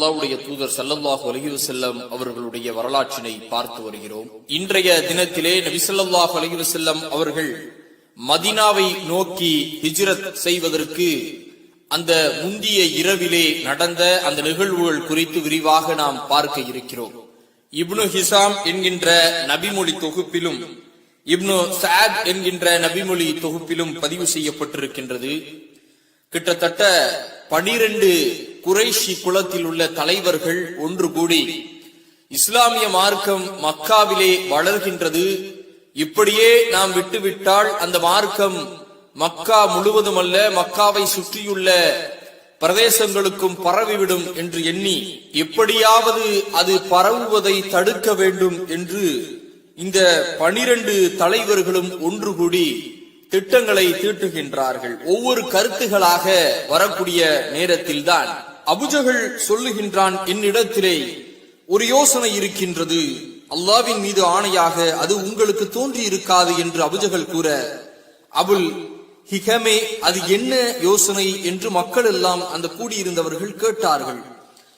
அல்லாஹ்வுடைய தூதர் ஸல்லல்லாஹு அலைஹி வஸல்லம் அவர்களுடைய வரலாற்றினை பார்த்து வருகிறோம். இன்றைய தினத்திலே நபி ஸல்லல்லாஹு அலைஹி வஸல்லம் அவர்கள் மதீனாவை நோக்கி ஹிஜ்ரத் செய்வதற்கு அந்த முந்திய இரவிலே நடந்த அந்த நிகழ்வுகள் குறித்து விரிவாக நாம் பார்க்க இருக்கிறோம். இப்னு ஹிசாம் என்கின்ற நபிமொழி தொகுப்பிலும் இப்னு சஅத் என்கின்ற நபிமொழி தொகுப்பிலும் பதிவு செய்யப்பட்டிருக்கின்றது. கிட்டத்தட்ட 12 குறைஷி குலத்தில் உள்ள தலைவர்கள் ஒன்று கூடி இஸ்லாமிய மார்க்கம் மக்காவிலே வளர்கின்றது, இப்படியே நாம் விட்டுவிட்டால் அந்த மார்க்கம் மக்கா முழுவதும் அல்ல மக்காவை சுற்றியுள்ள பிரதேசங்களுக்கும் பரவிவிடும் என்று எண்ணி எப்படியாவது அது பரவுவதை தடுக்க வேண்டும் என்று இந்த 12 தலைவர்களும் ஒன்று கூடி திட்டங்களை தீட்டுகின்றார்கள். ஒவ்வொரு கருத்துகளாக வரக்கூடிய நேரத்தில் தான் அபூஜஹல் சொல்லுகின்றான், என்னிடத்திலே ஒரு யோசனை இருக்கின்றது, அல்லாஹ்வின் மீது ஆணையாக அது உங்களுக்கு தோன்றி இருக்காது என்று அபூஜஹல் கூற, அபுல் ஹிகமே அது என்ன யோசனை என்று மக்கள் எல்லாம் அந்த கூடியிருந்தவர்கள் கேட்டார்கள்.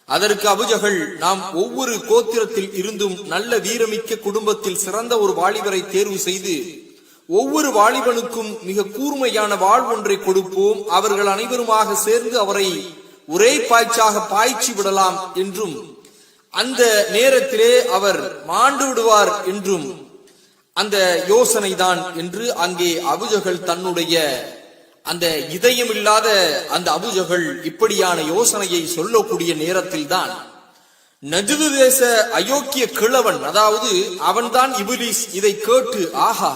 அதற்கு அபூஜஹல், நாம் ஒவ்வொரு கோத்திரத்தில் இருந்தும் நல்ல வீரமிக்க குடும்பத்தில் சிறந்த ஒரு வாலிபரை தேர்வு செய்து ஒவ்வொரு வாலிபனுக்கும் மிக கூர்மையான வாழ் ஒன்றை கொடுப்போம், அவர்கள் அனைவருமாக சேர்ந்து அவரை ஒரே பாய்ச்சாக பாய்ச்சி விடலாம் என்றும் அந்த நேரத்திலே அவர் மாண்டு விடுவார் என்றும் அந்த யோசனை தான் என்று அங்கே அபூஜஹல் தன்னுடைய அந்த இதயமில்லாத அந்த அபூஜஹல் இப்படியான யோசனையை சொல்லக்கூடிய நேரத்தில் தான் நஜ்து தேச அயோக்கிய கிழவன், அதாவது அவன்தான் இப்லீஸ், இதை கேட்டு ஆஹா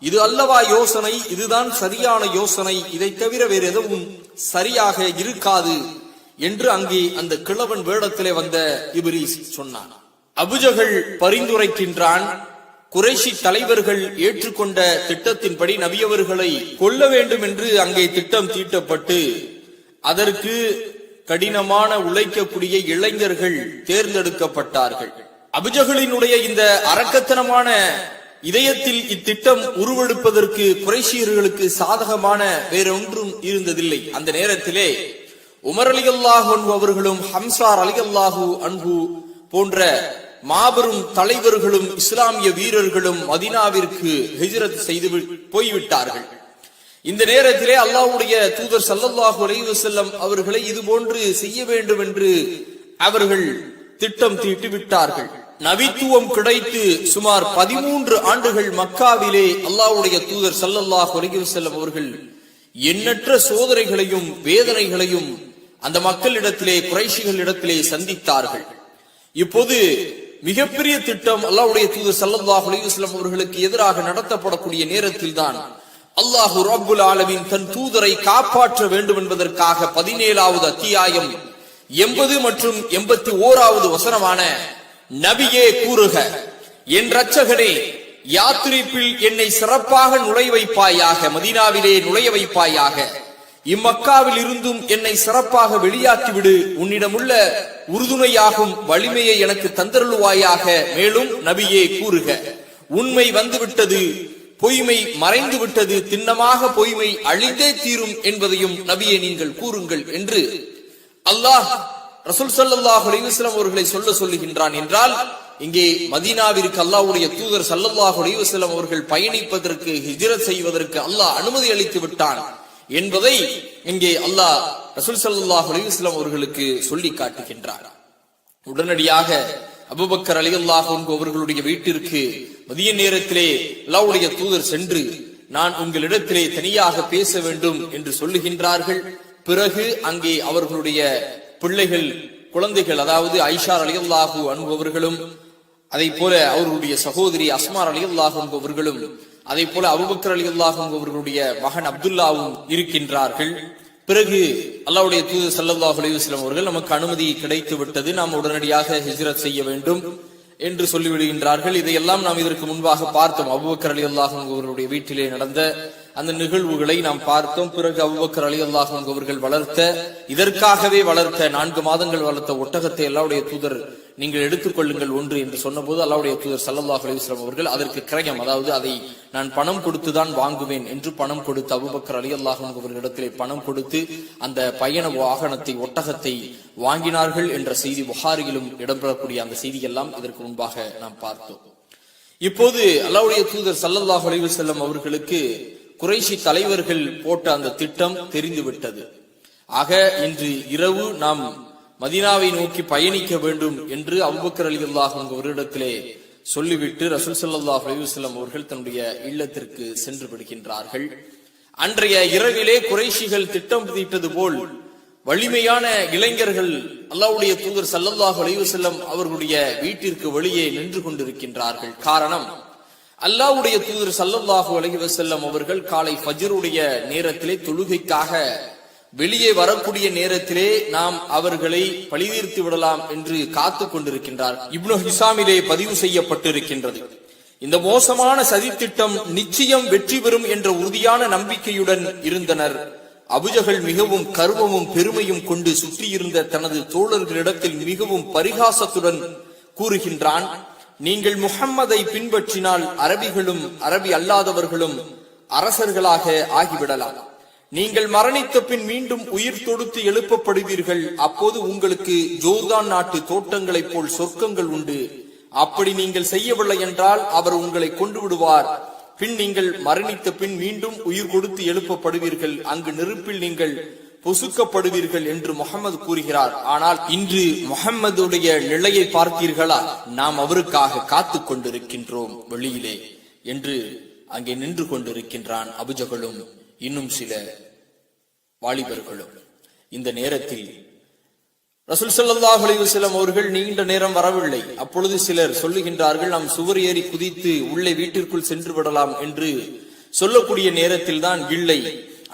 இது அல்லவா யோசனை, இதுதான் சரியான யோசனை, இதை தவிர வேறு எதுவும் சரியாக இருக்காது என்று அங்கே அந்த கிழவன் வேடத்திலே வந்த இப்லீஸ் சொன்னான். அபூஜஹல் பரிந்துரைக்கின்றான், குறைஷி தலைவர்கள் ஏற்றுக்கொண்ட திட்டத்தின்படி நபியவர்களை கொல்ல வேண்டும் என்று அங்கே திட்டம் தீட்டப்பட்டு அதற்கு கடினமான உழைக்கக்கூடிய இளைஞர்கள் தேர்ந்தெடுக்கப்பட்டார்கள். அபூஜஹலினுடைய இந்த அரக்கத்தனமான இதயத்தில் இத்திட்டம் உருவெடுப்பதற்கு குறைஷியர்களுக்கு சாதகமான வேறொன்றும் இருந்ததில்லை. அந்த நேரத்திலே உமர் ரலியல்லாஹு அன்ஹு அவர்களும் ஹம்சா ரலியல்லாஹு அன்ஹு போன்ற மாபெரும் தலைவர்களும் இஸ்லாமிய வீரர்களும் மதீனாவிற்கு ஹிஜ்ரத் செய்து போய்விட்டார்கள். இந்த நேரத்திலே அல்லாஹ்வுடைய தூதர் ஸல்லல்லாஹு அலைஹி வஸல்லம் அவர்களை இது போன்று செய்ய வேண்டும் என்று அவர்கள் திட்டம் தீட்டி விட்டார்கள். நபித்துவம் கிடைத்து சுமார் 13 ஆண்டுகள் மக்காவிலே அல்லாஹ்வுடைய தூதர் ஸல்லல்லாஹு அலைஹி வஸல்லம் அவர்கள் எண்ணற்ற சோதனைகளையும் வேதனைகளையும் அந்த மக்களிடத்திலே குறைஷிகளிடத்திலே சந்தித்தார்கள். இப்போது மிகப்பெரிய திட்டம் அல்லாஹ்வுடைய தூதர் ஸல்லல்லாஹு அலைஹி வஸல்லம் அவர்களுக்கு எதிராக நடத்தப்படக்கூடிய நேரத்தில் தான் அல்லாஹு ரப்புல் ஆலமீன் தன் தூதரை காப்பாற்ற வேண்டும் என்பதற்காக 17வது அத்தியாயம் 80 மற்றும் 81வது வசனமான நபியே கூறுக, என் இரட்சகனே யாத்திரிப்பில் என்னை சிறப்பாக நுழைய வைப்பாயாக, மதீனாவிலே நுழைய வைப்பாயாக, இம்மக்காவில் இருந்தும் என்னை சிறப்பாக வெளியாக்கிவிடு, உன்னிடமுள்ள உறுதுணையாகும் வலிமையை எனக்கு தந்தருளுவாயாக. மேலும் நபியே கூறுக, உண்மை வந்துவிட்டது, பொய்மை மறைந்து விட்டது, திண்ணமாக பொய்மை அழிந்தே தீரும் என்பதையும் நபியே நீங்கள் கூறுங்கள் என்று அல்லாஹ் ரசூல் ஸல்லல்லாஹு அலைஹி வஸல்லம் அவர்களை சொல்லுகின்றான். என்றால் இங்கே மதீனாவிற்கு அல்லாஹ்வுடைய தூதர் ஸல்லல்லாஹு அலைஹி வஸல்லம் அவர்கள் பயணிப்பதற்கு ஹிஜ்ரத் செய்வதற்கு அல்லாஹ் அனுமதி அளித்து விட்டான் என்பதை இங்கே அல்லாஹ் ரசூல் ஸல்லல்லாஹு அலைஹி வஸல்லம் அவர்களுக்கு சொல்லி காட்டுகின்றார். உடனடியாக அபூபக்கர் ரலியல்லாஹு அன்ஹு அவர்களுடைய வீட்டிற்கு மதிய நேரத்திலே அல்லாஹ்வுடைய தூதர் சென்று, நான் உங்களிடத்திலே தனியாக பேச வேண்டும் என்று சொல்லுகின்றார்கள். பிறகு அங்கே அவர்களுடைய பிள்ளைகள் குழந்தைகள், அதாவது ஐஷா ரலியல்லாஹு அன்ஹு அவர்களும் அதை போல அவர்களுடைய சகோதரி அஸ்மா ரலியல்லாஹு அன்ஹு அவர்களும் அதை போல அபூபக்கர் ரலியல்லாஹு அன்ஹு அவர்களுடைய மகன் அப்துல்லாவும் இருக்கின்றார்கள். பிறகு அல்லாஹ்வுடைய தூதர் ஸல்லல்லாஹு அலைஹி வஸல்லம் அவர்கள் நமக்கு அனுமதி கிடைத்து விட்டது, நாம் உடனடியாக ஹிஜ்ரத் செய்ய வேண்டும் என்று சொல்லிவிடுகின்றார்கள். இதையெல்லாம் நாம் இதற்கு முன்பாக பார்த்தோம். அபூபக்கர் ரலியல்லாஹு அன்ஹு அவர்களுடைய வீட்டிலே நடந்த அந்த நிகழ்வுகளை நாம் பார்த்தோம். பிறகு அபூபக்கர் ரலியல்லாஹு அன்ஹு அவர்கள் இதற்காகவே வளர்த்த 4 மாதங்கள் வளர்த்த ஒட்டகத்தை அல்லாஹ்வுடைய தூதர் நீங்கள் எடுத்துக்கொள்ளுங்கள் ஒன்று என்று சொன்னபோது அல்லாஹ்வுடைய தூதர் ஸல்லல்லாஹு அலைஹி வஸல்லம் அவர்கள் அதற்கு கிரயம், அதாவது அதை நான் பணம் கொடுத்துதான் வாங்குவேன் என்று பணம் கொடுத்து அபூபக்கர் ரலியல்லாஹு அன்ஹு அவர்களிடத்திலே பணம் கொடுத்து அந்த பயண வாகனத்தை, ஒட்டகத்தை வாங்கினார்கள் என்ற செய்தி புகாரியிலும் இடம்பெறக்கூடிய அந்த செய்தி எல்லாம் இதற்கு முன்பாக நாம் பார்த்தோம். இப்போது அல்லாஹ்வுடைய தூதர் ஸல்லல்லாஹு அலைஹி வஸல்லம் அவர்களுக்கு குறைஷி தலைவர்கள் போட்ட அந்த திட்டம் தெரிந்துவிட்டது. ஆக இன்று இரவு நாம் மதீனாவை நோக்கி பயணிக்க வேண்டும் என்று அபூபக்கர் ரலியல்லாஹு அன்ஹு அவரிடத்திலே சொல்லிவிட்டு ரசூல் ஸல்லல்லாஹு அலைஹி வஸல்லம் அவர்கள் தன்னுடைய இல்லத்திற்கு சென்று விடுகின்றார்கள். அன்றைய இரவிலே குறைஷிகள் திட்டம் தீட்டது போல் வலிமையான இளைஞர்கள் அல்லாஹ்வுடைய தூதர் ஸல்லல்லாஹு அலைஹி வஸல்லம் அவர்களுடைய வீட்டிற்கு வெளியே நின்று கொண்டிருக்கின்றார்கள். காரணம், அல்லாஹ்வுடைய தூதர் ஸல்லல்லாஹு அலைஹி வஸல்லம் அவர்கள் காலை ஃபஜ்ருடைய நேரத்திலே தொழுகைக்காக வெளியே வரக்கூடிய நேரத்திலே நாம் அவர்களை பழிதீர்த்து விடலாம் என்று காத்து கொண்டிருக்கின்றார். இப்னு ஹிசாமிலே பதிவு செய்யப்பட்டிருக்கின்றது. இந்த மோசமான சதித்திட்டம் நிச்சயம் வெற்றி பெறும் என்ற உறுதியான நம்பிக்கையுடன் இருந்தனர். அபூஜஹல் மிகவும் கர்வமும் பெருமையும் கொண்டு சுற்றியிருந்த தனது தோழர்களிடத்தில் மிகவும் பரிகாசத்துடன் கூறுகின்றான், நீங்கள் முஹம்மதை பின்பற்றினால் அரபிகளும் அரபி அல்லாதவர்களும் அரசர்களாக ஆகிவிடலாம். நீங்கள் மரணித்த பின் மீண்டும் உயிர் தொடுத்து எழுப்பப்படுவீர்கள். அப்போது உங்களுக்கு ஜோர்தான் நாட்டு தோட்டங்களைப் போல் சொர்க்கங்கள் உண்டு. அப்படி நீங்கள் செய்யவில்லை என்றால் அவர் உங்களை கொண்டு விடுவார். பின் நீங்கள் மரணித்த பின் மீண்டும் உயிர் கொடுத்து எழுப்பப்படுவீர்கள். அங்கு நெருப்பில் நீங்கள் பொசுக்கப்படுவீர்கள் என்று முஹம்மது கூறுகிறார். ஆனால் இன்று முஹம்மதுடைய நிலையை பார்த்தீர்களா? நாம் அவருக்காக காத்து கொண்டிருக்கின்றோம் வெளியிலே என்று அங்கே நின்று கொண்டிருக்கின்றான் அபூஜஹலும் இன்னும் சில வாலிபர்களும். இந்த நேரத்தில் ரசூல் ஸல்லல்லாஹு அலைஹி வஸல்லம் அவர்கள் நீண்ட நேரம் வரவில்லை. அப்பொழுது சிலர் சொல்லுகின்றார்கள், நாம் சுவர் ஏறி குதித்து உள்ளே வீட்டிற்குள் சென்று விடலாம் என்று சொல்லக்கூடிய நேரத்தில் தான் இல்லை.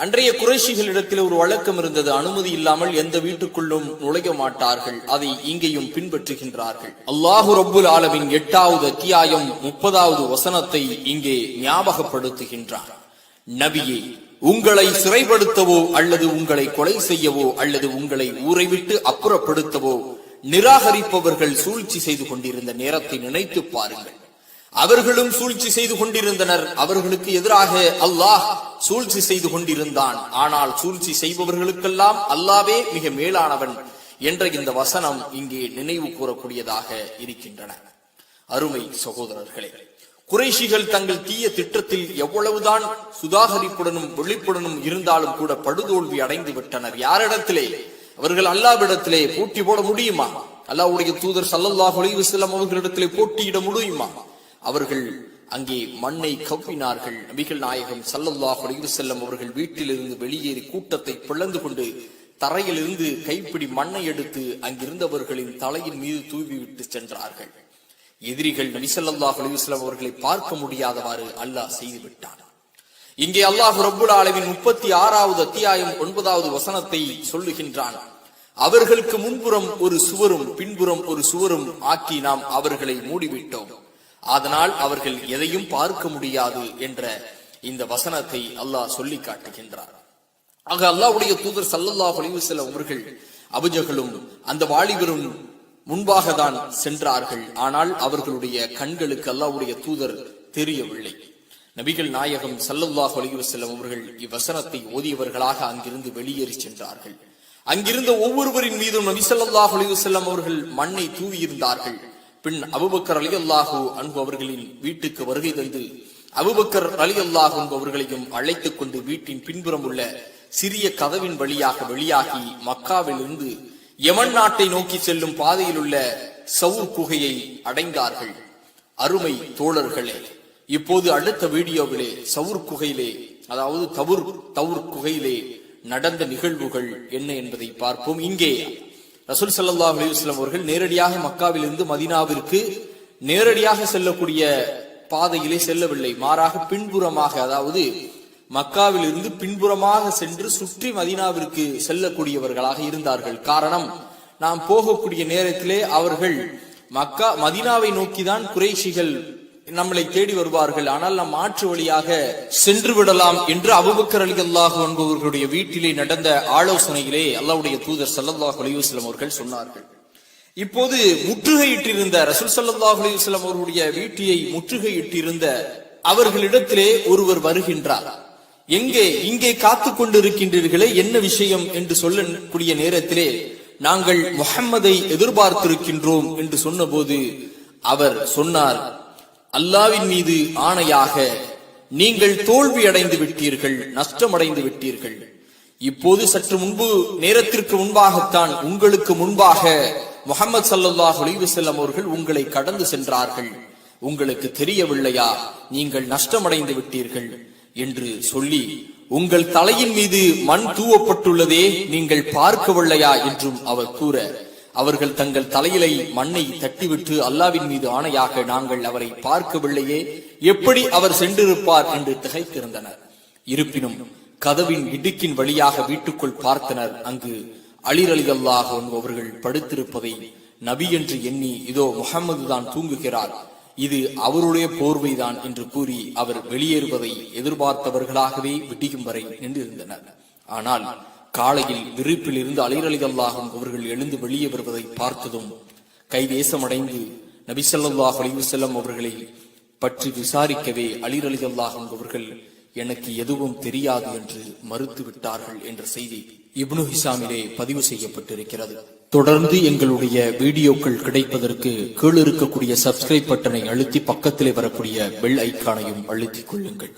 அன்றைய குறைஷிகளிடத்தில் ஒரு வழக்கம் இருந்தது, அனுமதி இல்லாமல் எந்த வீட்டுக்குள்ளும் நுழைய மாட்டார்கள். அதை இங்கேயும் பின்பற்றுகின்றார்கள். அல்லாஹு ரப்புல் ஆலமீன் 8வது அத்தியாயம் 30வது வசனத்தை இங்கே ஞாபகப்படுத்துகின்றார். நபியே, உங்களை சிறைப்படுத்தவோ அல்லது உங்களை கொலை செய்யவோ அல்லது உங்களை ஊரை விட்டு அப்புறப்படுத்தவோ நிராகரிப்பவர்கள் சூழ்ச்சி செய்து கொண்டிருந்த நேரத்தை நினைத்து பாருங்கள். அவர்களும் சூழ்ச்சி செய்து கொண்டிருந்தனர். அவர்களுக்கு எதிராக அல்லாஹ் சூழ்ச்சி செய்து கொண்டிருந்தான். ஆனால் சூழ்ச்சி செய்பவர்களுக்கெல்லாம் அல்லாஹ்வே மிக மேலானவன் என்ற இந்த வசனம் இங்கே நினைவு கூறக்கூடியதாக இருக்கின்றன. அருமை சகோதரர்களே, குறைஷிகள் தங்கள் தீய திட்டத்தில் எவ்வளவுதான் சுதாகரிப்புடனும் விழிப்புடனும் இருந்தாலும் கூட படுதோல்வி அடைந்து விட்டனர். யாரிடத்திலே? அவர்கள் அல்லாஹ்விடத்திலே போட்டி போட முடியுமா? அல்லாஹ்வுடைய தூதர் ஸல்லல்லாஹு அலைஹி வஸல்லம் அவர்களிடத்திலே போட்டியிட முடியுமா? அவர்கள் அங்கே மண்ணை கவ்வினார்கள். நபிகள் நாயகம் ஸல்லல்லாஹு அலைஹி வஸல்லம் அவர்கள் வீட்டிலிருந்து வெளியேறி கூட்டத்தை பிளந்து கொண்டு தரையிலிருந்து கைப்பிடி மண்ணை எடுத்து அங்கிருந்தவர்களின் தலையின் மீது தூவிவிட்டு சென்றார்கள். எதிரிகள் நபி ஸல்லல்லாஹு அலைஹி வஸல்லம் அவர்களை பார்க்க முடியாதவாறு அல்லாஹ் செய்துவிட்டான். இங்கே அல்லாஹ் ரப்புல் ஆலமீன் 36வது அத்தியாயம் 9வது வசனத்தை சொல்லுகின்றான். அவர்களுக்கு முன்புறம் ஒரு சுவரும் பின்புறம் ஒரு சுவரும் ஆக்கி நாம் அவர்களை மூடிவிட்டோம். அதனால் அவர்கள் எதையும் பார்க்க முடியாது என்ற இந்த வசனத்தை அல்லாஹ் சொல்லி காட்டுகின்றார். ஆக அல்லாஹ்வுடைய தூதர் ஸல்லல்லாஹு அலைஹி வஸல்லம் அவர்கள் அபூஜஹலும் அந்த வாலிபரும் முன்பாக தான் சென்றார்கள். ஆனால் அவர்களுடைய கண்களுக்கு அல்லாஹ்வுடைய தூதர் தெரியவில்லை. நபிகள் நாயகம் ஸல்லல்லாஹு அலைஹி வஸல்லம் அவர்கள் இவ்வசனத்தை ஓதியவர்களாக அங்கிருந்து வெளியேறி சென்றார்கள். அங்கிருந்த ஒவ்வொருவரின் மீதும் நபி ஸல்லல்லாஹு அலைஹி வஸல்லம் அவர்கள் மண்ணை தூவியிருந்தார்கள். பின் அபூபக்கர் ரலியல்லாஹு அன்ஹு அவர்களின் வீட்டுக்கு வருகை தந்து அபூபக்கர் ரலியல்லாஹு அன்ஹு அவர்களையும் அழைத்துக் கொண்டு வீட்டின் பின்புறம் உள்ள சிறிய கதவின் வழியாக வெளியாகி மக்காவில் இருந்து யமன் நாட்டை நோக்கி செல்லும் பாதையில் உள்ள சவுர் குகையை அடைந்தார்கள். அருமை தோழர்களே, இப்போது அடுத்த வீடியோவிலே சவுர் குகையிலே, அதாவது தவுர் குகையிலே நடந்த நிகழ்வுகள் என்ன என்பதை பார்ப்போம். இங்கே ரசூல் ஸல்லல்லாஹு அலைஹி வஸல்லம் அவர்கள் நேரடியாக மக்காவில் இருந்து மதீனாவிற்கு நேரடியாக செல்லக்கூடிய பாதையிலே செல்லவில்லை. மாறாக பின்புறமாக, அதாவது மக்காவில் இருந்து பின்புறமாக சென்று சுற்றி மதீனாவிற்கு செல்லக்கூடியவர்களாக இருந்தார்கள். காரணம், நாம் போகக்கூடிய நேரத்திலே அவர்கள் மதீனாவை நோக்கிதான் குறைஷிகள் நம்மளை தேடி வருவார்கள். ஆனால் நாம் மாற்று வழியாக சென்று விடலாம் என்று அபூபக்கர் ரலியல்லாஹு அன்ஹு அவர்களுடைய வீட்டிலே நடந்த ஆலோசனையிலே அல்லாஹ்வுடைய தூதர் ஸல்லல்லாஹு அலைஹி வஸல்லம் அவர்கள் சொன்னார்கள். இப்போது முற்றுகையிட்டிருந்த ரசூல் ஸல்லல்லாஹு அலைஹி வஸல்லம் அவர்களுடைய வீட்டை முற்றுகையிட்டிருந்த அவர்களிடத்திலே ஒருவர் வருகின்றார். இங்கே காத்துக் கொண்டிருக்கின்றீர்களே, என்ன விஷயம் என்று சொல்லக்கூடிய நேரத்திலே, நாங்கள் முஹம்மதை எதிர்பார்த்திருக்கின்றோம் என்று சொன்னபோது அவர் சொன்னார், அல்லாஹ்வின் மீது ஆணையாக நீங்கள் தோல்வி அடைந்து விட்டீர்கள், நஷ்டமடைந்து விட்டீர்கள். இப்போது சற்று நேரத்திற்கு முன்பாகத்தான் உங்களுக்கு முன்பாக முஹம்மது ஸல்லல்லாஹு அலைஹி வஸல்லம் அவர்கள் உங்களை கடந்து சென்றார்கள். உங்களுக்கு தெரியவில்லையா, நீங்கள் நஷ்டமடைந்து விட்டீர்கள் என்று சொல்லி, உங்கள் தலையின் மீது மண் தூவப்பட்டுள்ளதே, நீங்கள் பார்க்கவில்லையா என்றும் அவர் கூற, அவர்கள் தங்கள் தலையிலை மண்ணை தட்டிவிட்டு அல்லாஹ்வின் மீது ஆணையாக நாங்கள் அவரை பார்க்கவில்லையே, எப்படி அவர் சென்றிருப்பார் என்று திகைத்திருந்தனர். இருப்பினும் கதவின் இடுக்கின் வழியாக வீட்டுக்குள் பார்த்தனர். அங்கு அலி ரலியல்லாஹு அன்ஹு அவர்கள் படுத்திருப்பதை நபி என்று எண்ணி, இதோ முஹம்மது தான் தூங்குகிறார், இது அவருடைய போர்வைதான் என்று கூறி அவர் வெளியேறுவதை எதிர்பார்த்தவர்களாகவே விடியும் வரை நின்றிருந்தனர். ஆனால் காலையில் விரிப்பில் இருந்து அலி ரலியல்லாஹு அன்ஹு அவர்கள் எழுந்து வெளியே வருவதை பார்த்ததும் கைவேசமடைந்து நபி ஸல்லல்லாஹு அலைஹி வஸல்லம் அவர்களை பற்றி விசாரிக்கவே அலி ரலியல்லாஹு அன்ஹு அவர்கள் எனக்கு எதுவும் தெரியாது என்று மறுத்து விட்டார்கள் என்ற செய்தி இப்னு ஹிஷாமிலே பதிவு செய்யப்பட்டிருக்கிறது. தொடர்ந்து எங்களுடைய வீடியோக்கள் கிடைப்பதற்கு கீழ் இருக்கக்கூடிய சப்ஸ்கிரைப் பட்டனை அழுத்தி பக்கத்திலே வரக்கூடிய பெல் ஐக்கானையும் அழுத்திக் கொள்ளுங்கள்.